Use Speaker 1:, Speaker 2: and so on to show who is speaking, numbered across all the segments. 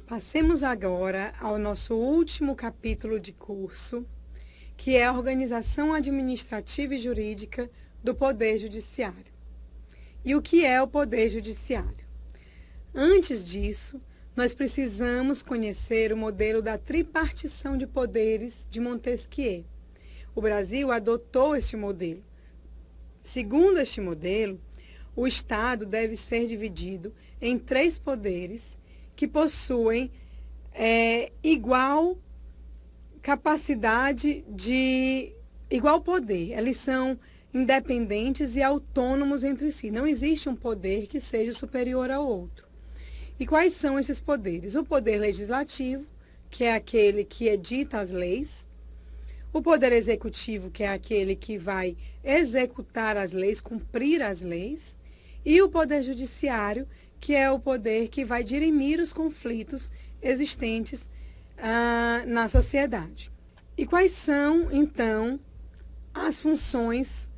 Speaker 1: Passemos agora ao nosso último capítulo de curso, que é a organização administrativa e jurídica do Poder Judiciário. E o que é o Poder Judiciário? Antes disso, nós precisamos conhecer o modelo da tripartição de poderes de Montesquieu. O Brasil adotou este modelo. Segundo este modelo, o Estado deve ser dividido em 3 poderes que possuem igual capacidade de igual poder. Eles são independentes e autônomos entre si. Não existe um poder que seja superior ao outro. E quais são esses poderes? O poder legislativo, que é aquele que edita as leis. O poder executivo, que é aquele que vai executar as leis, cumprir as leis. E o poder judiciário, que é o poder que vai dirimir os conflitos existentes na sociedade. E quais são, então, as funções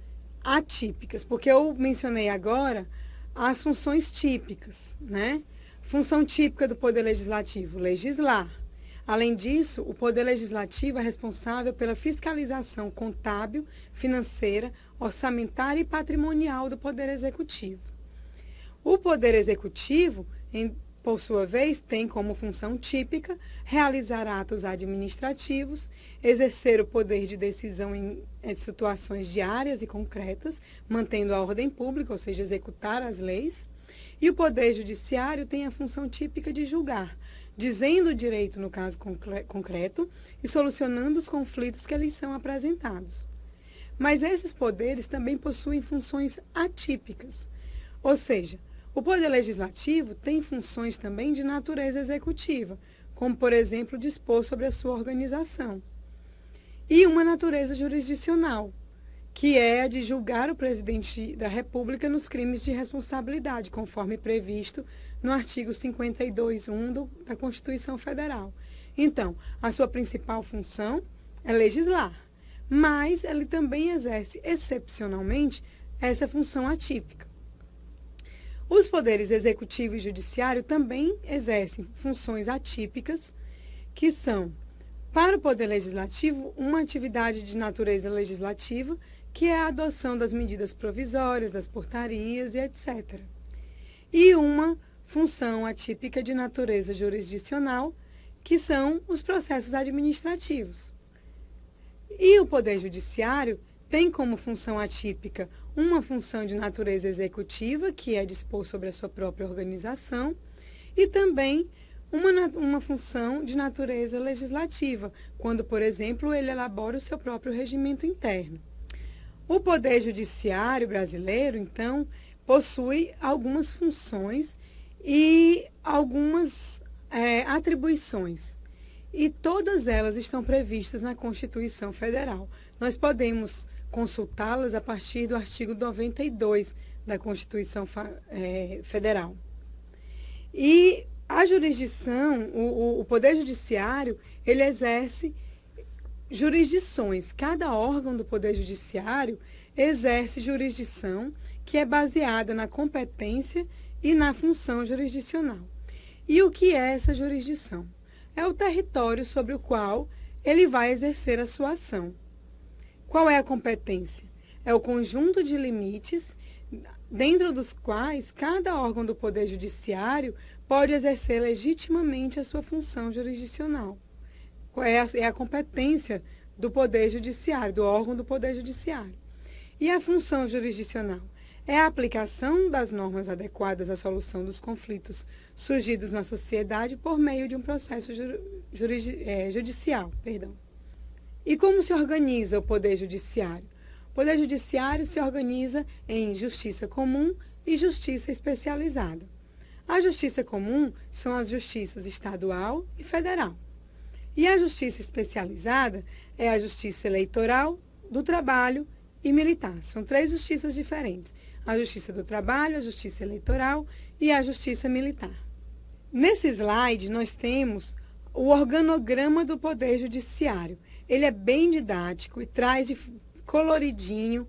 Speaker 1: atípicas? Porque eu mencionei agora as funções típicas, né? Função típica do Poder Legislativo, legislar. Além disso, o Poder Legislativo é responsável pela fiscalização contábil, financeira, orçamentária e patrimonial do Poder Executivo. O Poder Executivo, por sua vez, tem como função típica realizar atos administrativos, exercer o poder de decisão em situações diárias e concretas, mantendo a ordem pública, ou seja, executar as leis. E o Poder Judiciário tem a função típica de julgar, dizendo o direito no caso concreto e solucionando os conflitos que lhes são apresentados. Mas esses poderes também possuem funções atípicas, ou seja, o Poder Legislativo tem funções também de natureza executiva, como, por exemplo, dispor sobre a sua organização. E uma natureza jurisdicional, que é a de julgar o presidente da República nos crimes de responsabilidade, conforme previsto no artigo 52(1) da Constituição Federal. Então, a sua principal função é legislar, mas ele também exerce, excepcionalmente, essa função atípica. Os poderes executivo e judiciário também exercem funções atípicas, que são, para o Poder Legislativo, uma atividade de natureza legislativa, que é a adoção das medidas provisórias, das portarias e etc. E uma função atípica de natureza jurisdicional, que são os processos administrativos. E o Poder Judiciário tem como função atípica uma função de natureza executiva, que é dispor sobre a sua própria organização, e também uma função de natureza legislativa, quando, por exemplo, ele elabora o seu próprio regimento interno. O Poder Judiciário brasileiro, então, possui algumas funções e algumas atribuições, e todas elas estão previstas na Constituição Federal. Nós podemos consultá-las a partir do artigo 92 da Constituição Federal. E a jurisdição, o Poder Judiciário, ele exerce jurisdições. Cada órgão do Poder Judiciário exerce jurisdição que é baseada na competência e na função jurisdicional. E o que é essa jurisdição? É o território sobre o qual ele vai exercer a sua ação. Qual é a competência? É o conjunto de limites dentro dos quais cada órgão do Poder Judiciário pode exercer legitimamente a sua função jurisdicional. É a competência do Poder Judiciário, do órgão do Poder Judiciário. E a função jurisdicional? É a aplicação das normas adequadas à solução dos conflitos surgidos na sociedade por meio de um processo judicial. E como se organiza o Poder Judiciário? O Poder Judiciário se organiza em justiça comum e justiça especializada. A justiça comum são as justiças estadual e federal. E a justiça especializada é a justiça eleitoral, do trabalho e militar. São 3 justiças diferentes. a Justiça do Trabalho, a Justiça Eleitoral e a Justiça Militar. Nesse slide, nós temos o organograma do Poder Judiciário. Ele é bem didático e traz de coloridinho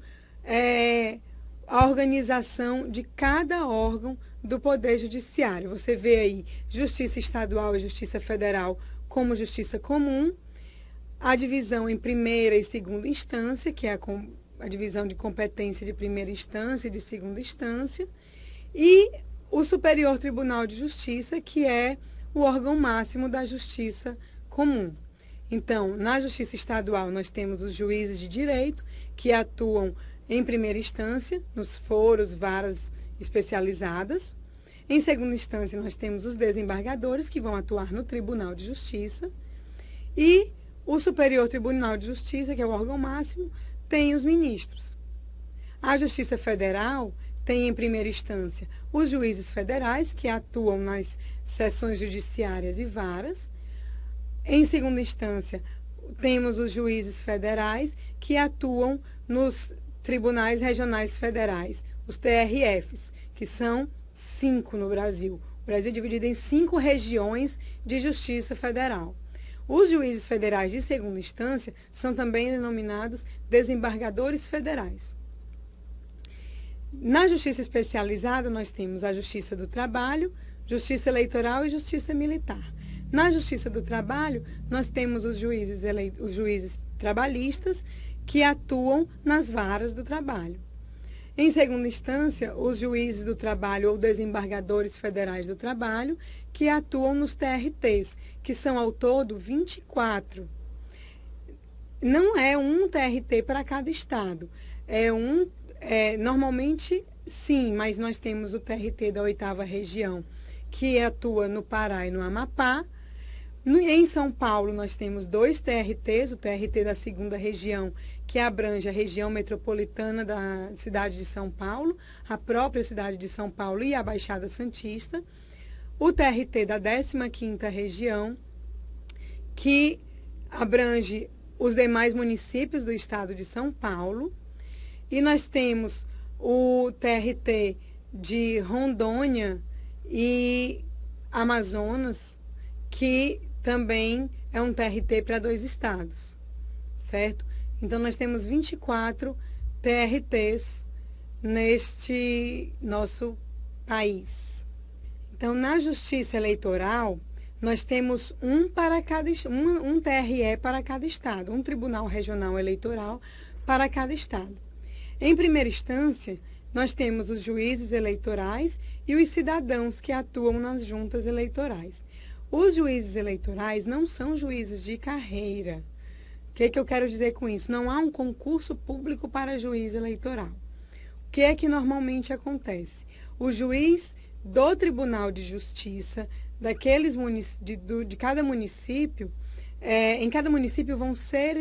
Speaker 1: a organização de cada órgão do Poder Judiciário. Você vê aí Justiça Estadual e Justiça Federal como Justiça Comum, a divisão em primeira e segunda instância, que é a divisão de competência de primeira instância e de segunda instância, e o Superior Tribunal de Justiça, que é o órgão máximo da Justiça Comum. Então, na Justiça Estadual, nós temos os juízes de direito, que atuam em primeira instância, nos foros, varas especializadas. Em segunda instância, nós temos os desembargadores, que vão atuar no Tribunal de Justiça. E o Superior Tribunal de Justiça, que é o órgão máximo, tem os ministros. A Justiça Federal tem, em primeira instância, os juízes federais, que atuam nas seções judiciárias e varas. Em segunda instância, temos os juízes federais, que atuam nos tribunais regionais federais, os TRFs, que são 5 no Brasil. O Brasil é dividido em 5 regiões de justiça federal. Os juízes federais de segunda instância são também denominados desembargadores federais. Na justiça especializada, nós temos a Justiça do Trabalho, Justiça Eleitoral e Justiça Militar. Na Justiça do Trabalho, nós temos os juízes trabalhistas, que atuam nas varas do trabalho. Em segunda instância, os juízes do trabalho ou desembargadores federais do trabalho, que atuam nos TRTs, que são ao todo 24. Não é um TRT para cada estado. Normalmente, sim, mas nós temos o TRT da 8ª região, que atua no Pará e no Amapá. Em São Paulo, nós temos 2 TRTs, o TRT da 2ª região, que abrange a região metropolitana da cidade de São Paulo, a própria cidade de São Paulo e a Baixada Santista. O TRT da 15ª região, que abrange os demais municípios do estado de São Paulo. E nós temos o TRT de Rondônia e Amazonas, que também é um TRT para 2 estados, certo? Então, nós temos 24 TRTs neste nosso país. Então, na Justiça Eleitoral, nós temos um TRE para cada estado, um Tribunal Regional Eleitoral para cada estado. Em primeira instância, nós temos os juízes eleitorais e os cidadãos que atuam nas juntas eleitorais. Os juízes eleitorais não são juízes de carreira. O que eu quero dizer com isso? Não há um concurso público para juiz eleitoral. O que é que normalmente acontece? O juiz do Tribunal de Justiça, de cada município, em cada município vão ser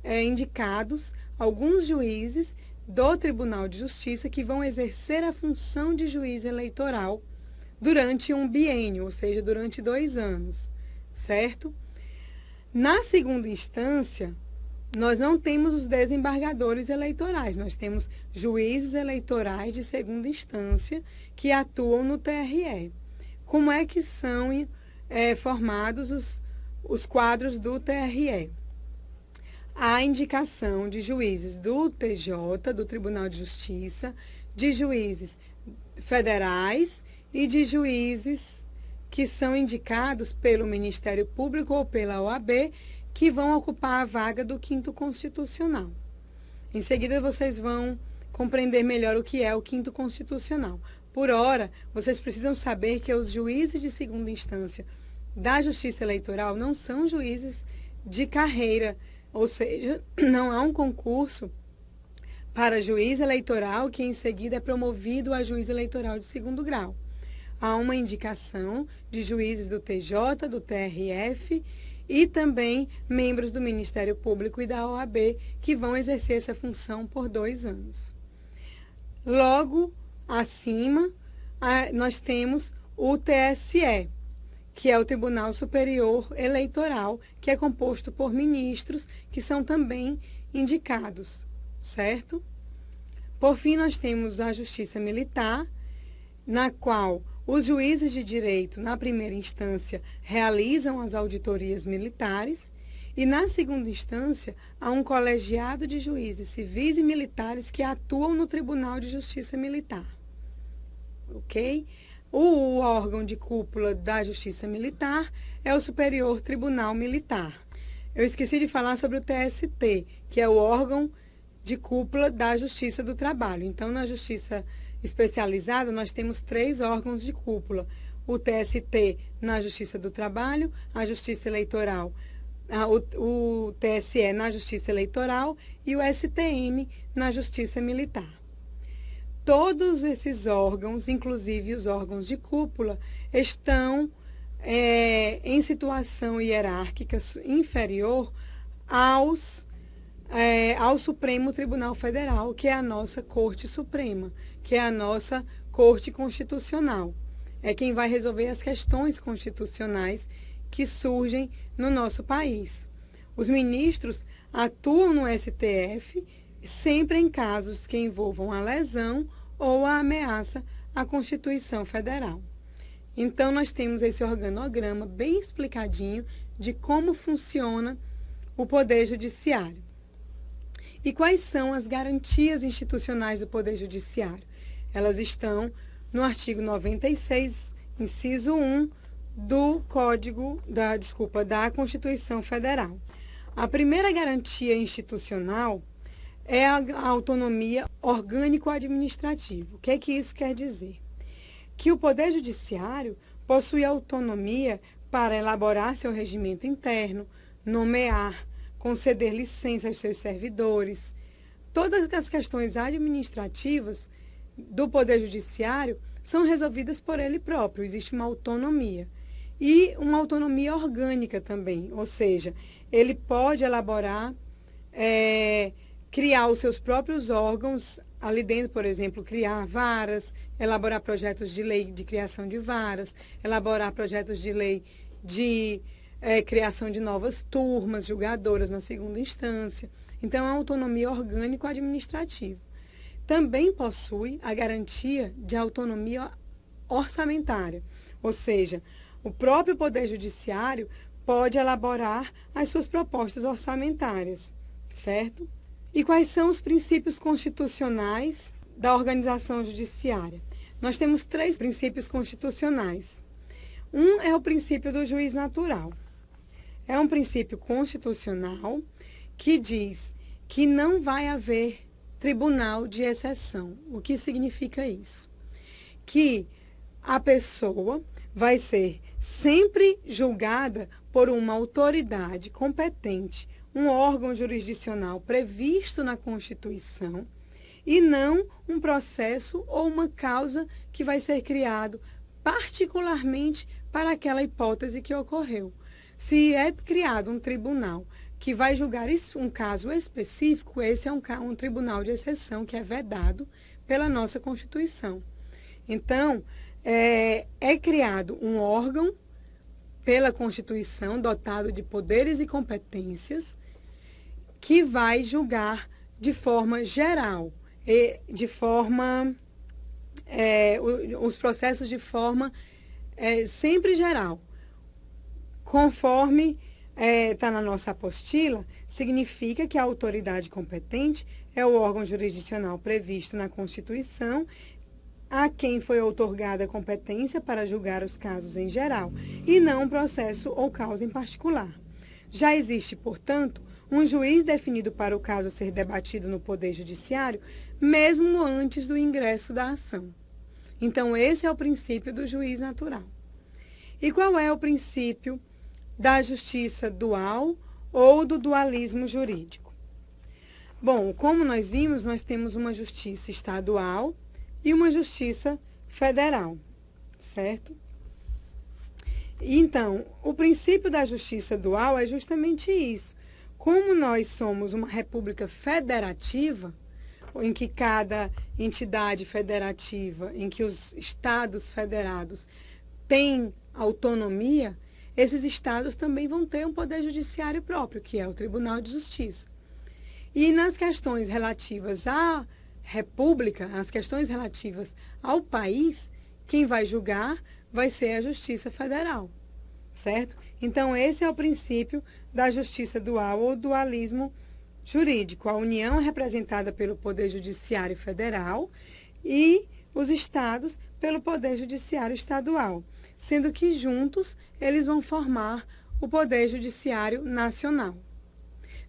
Speaker 1: indicados alguns juízes do Tribunal de Justiça que vão exercer a função de juiz eleitoral durante um biênio, ou seja, durante 2 anos, certo? Na segunda instância, nós não temos os desembargadores eleitorais, nós temos juízes eleitorais de segunda instância que atuam no TRE. Como é que são formados os quadros do TRE? A indicação de juízes do TJ, do Tribunal de Justiça, de juízes federais e de juízes que são indicados pelo Ministério Público ou pela OAB, que vão ocupar a vaga do 5º Constitucional. Em seguida, vocês vão compreender melhor o que é o 5º Constitucional. Por ora, vocês precisam saber que os juízes de segunda instância da Justiça Eleitoral não são juízes de carreira, ou seja, não há um concurso para juiz eleitoral que em seguida é promovido a juiz eleitoral de 2º grau. Há uma indicação de juízes do TJ, do TRF e também membros do Ministério Público e da OAB que vão exercer essa função por 2 anos. Logo acima, nós temos o TSE, que é o Tribunal Superior Eleitoral, que é composto por ministros que são também indicados, certo? Por fim, nós temos a Justiça Militar, na qual os juízes de direito, na primeira instância, realizam as auditorias militares e, na segunda instância, há um colegiado de juízes civis e militares que atuam no Tribunal de Justiça Militar. Ok? O órgão de cúpula da Justiça Militar é o Superior Tribunal Militar. Eu esqueci de falar sobre o TST, que é o órgão de cúpula da Justiça do Trabalho. Então, na Justiça Especializada, nós temos 3 órgãos de cúpula. O TST na Justiça do Trabalho, a Justiça Eleitoral, o TSE na Justiça Eleitoral e o STM na Justiça Militar. Todos esses órgãos, inclusive os órgãos de cúpula, estão em situação hierárquica inferior ao Supremo Tribunal Federal, que é a nossa Corte Suprema, que é a nossa Corte Constitucional. É quem vai resolver as questões constitucionais que surgem no nosso país. Os ministros atuam no STF sempre em casos que envolvam a lesão ou a ameaça à Constituição Federal. Então, nós temos esse organograma bem explicadinho de como funciona o Poder Judiciário. E quais são as garantias institucionais do Poder Judiciário? Elas estão no artigo 96, inciso 1, da Constituição Federal. A primeira garantia institucional é a autonomia orgânico-administrativa. O que é que isso quer dizer? Que o Poder Judiciário possui autonomia para elaborar seu regimento interno, nomear, conceder licença aos seus servidores. Todas as questões administrativas do Poder Judiciário são resolvidas por ele próprio, existe uma autonomia. E uma autonomia orgânica também, ou seja, ele pode elaborar, criar os seus próprios órgãos, ali dentro, por exemplo, criar varas, elaborar projetos de lei de criação de varas, elaborar projetos de lei de criação de novas turmas julgadoras na segunda instância. Então, é uma autonomia orgânico-administrativa. Também possui a garantia de autonomia orçamentária, ou seja, o próprio Poder Judiciário pode elaborar as suas propostas orçamentárias, certo? E quais são os princípios constitucionais da organização judiciária? Nós temos 3 princípios constitucionais. Um é o princípio do juiz natural. É um princípio constitucional que diz que não vai haver tribunal de exceção. O que significa isso? Que a pessoa vai ser sempre julgada por uma autoridade competente, um órgão jurisdicional previsto na Constituição, e não um processo ou uma causa que vai ser criado particularmente para aquela hipótese que ocorreu. Se é criado um tribunal que vai julgar um caso específico, esse é um tribunal de exceção que é vedado pela nossa Constituição. Então, é criado um órgão pela Constituição, dotado de poderes e competências, que vai julgar de forma geral, os processos de forma sempre geral. Conforme está na nossa apostila, significa que a autoridade competente é o órgão jurisdicional previsto na Constituição, a quem foi outorgada a competência para julgar os casos em geral, e não um processo ou causa em particular. Já existe, portanto, um juiz definido para o caso ser debatido no Poder Judiciário, mesmo antes do ingresso da ação. Então, esse é o princípio do juiz natural. E qual é o princípio da justiça dual ou do dualismo jurídico? Bom, como nós vimos, nós temos uma justiça estadual e uma justiça federal, certo? Então, o princípio da justiça dual é justamente isso. Como nós somos uma república federativa, em que cada entidade federativa, em que os estados federados têm autonomia, esses estados também vão ter um poder judiciário próprio, que é o Tribunal de Justiça. E nas questões relativas à república, as questões relativas ao país, quem vai julgar vai ser a Justiça Federal, certo? Então, esse é o princípio da justiça dual ou dualismo jurídico. A União é representada pelo Poder Judiciário Federal e os estados pelo Poder Judiciário Estadual, sendo que juntos eles vão formar o Poder Judiciário Nacional.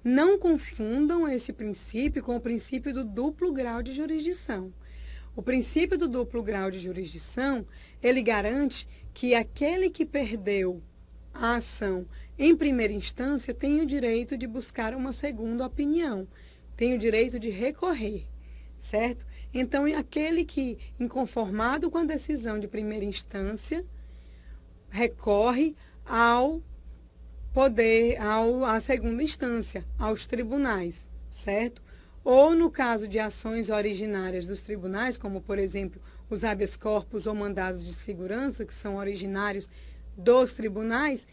Speaker 1: Não confundam esse princípio com o princípio do duplo grau de jurisdição. O princípio do duplo grau de jurisdição, ele garante que aquele que perdeu a ação em primeira instância tem o direito de buscar uma segunda opinião, tem o direito de recorrer, certo? Então, aquele que, inconformado com a decisão de primeira instância, recorre ao poder, à segunda instância, aos tribunais, certo? Ou no caso de ações originárias dos tribunais, como, por exemplo, os habeas corpus ou mandados de segurança, que são originários dos tribunais,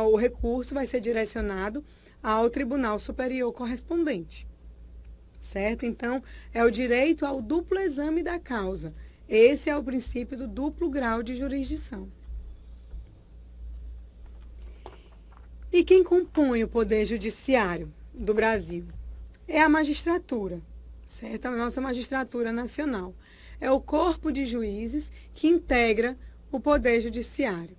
Speaker 1: o recurso vai ser direcionado ao Tribunal Superior correspondente, certo? Então, é o direito ao duplo exame da causa. Esse é o princípio do duplo grau de jurisdição. E quem compõe o Poder Judiciário do Brasil? É a magistratura, certo? A nossa magistratura nacional. É o corpo de juízes que integra o Poder Judiciário.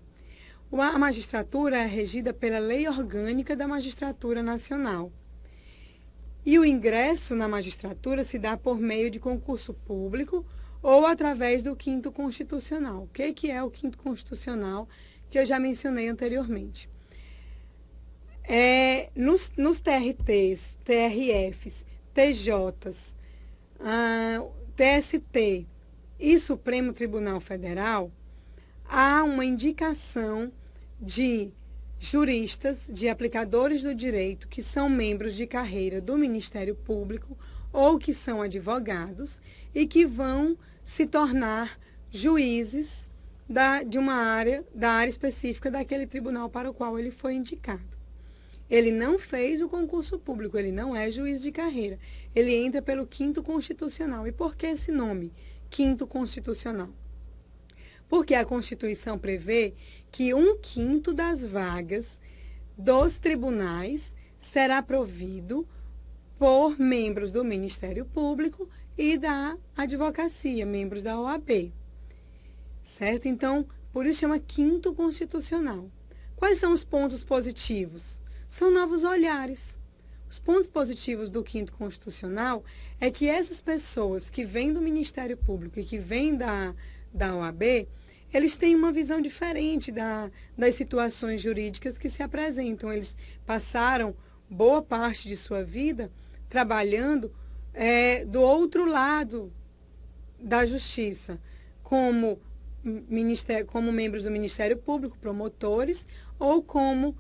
Speaker 1: A magistratura é regida pela Lei Orgânica da Magistratura Nacional. E o ingresso na magistratura se dá por meio de concurso público ou através do quinto constitucional. O que é o quinto constitucional, que eu já mencionei anteriormente? Nos TRTs, TRFs, TJs, TST e Supremo Tribunal Federal, há uma indicação de juristas, de aplicadores do direito que são membros de carreira do Ministério Público ou que são advogados e que vão se tornar juízes da área específica daquele tribunal para o qual ele foi indicado. Ele não fez o concurso público, ele não é juiz de carreira. Ele entra pelo quinto constitucional. E por que esse nome, quinto constitucional? Porque a Constituição prevê que 1/5 das vagas dos tribunais será provido por membros do Ministério Público e da advocacia, membros da OAB. Certo? Então, por isso chama quinto constitucional. Quais são os pontos positivos? São novos olhares. Os pontos positivos do quinto constitucional é que essas pessoas que vêm do Ministério Público e que vêm da OAB, eles têm uma visão diferente das situações jurídicas que se apresentam. Eles passaram boa parte de sua vida trabalhando do outro lado da justiça, como membros do Ministério Público, promotores, ou como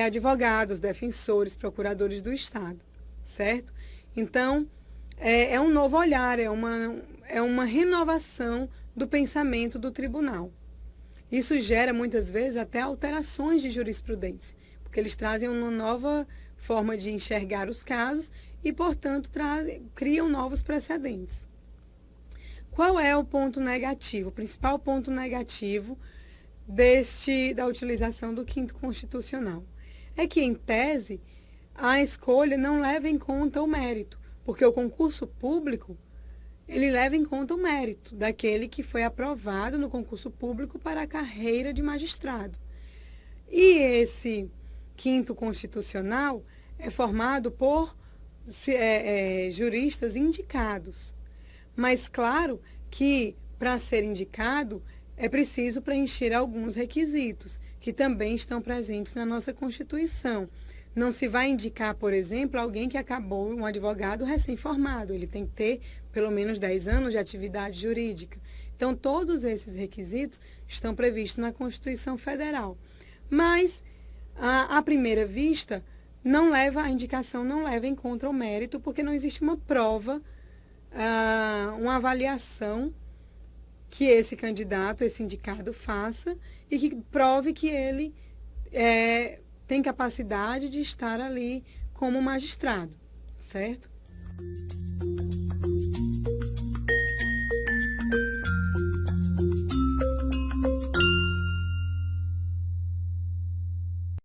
Speaker 1: advogados, defensores, procuradores do Estado, certo? Então, é um novo olhar, é uma renovação do pensamento do tribunal. Isso gera, muitas vezes, até alterações de jurisprudência, porque eles trazem uma nova forma de enxergar os casos e, portanto, criam novos precedentes. Qual é o ponto negativo? O principal ponto negativo da utilização do quinto constitucional é que, em tese, a escolha não leva em conta o mérito, porque o concurso público, ele leva em conta o mérito daquele que foi aprovado no concurso público para a carreira de magistrado. E esse quinto constitucional é formado por juristas indicados. Mas, claro que, para ser indicado, é preciso preencher alguns requisitos, que também estão presentes na nossa Constituição. Não se vai indicar, por exemplo, alguém que acabou, um advogado recém-formado. Ele tem que ter pelo menos 10 anos de atividade jurídica. Então, todos esses requisitos estão previstos na Constituição Federal. Mas, à primeira vista, a indicação não leva em conta o mérito, porque não existe uma prova, uma avaliação que esse candidato, esse indicado faça e que prove que ele tem capacidade de estar ali como magistrado, certo?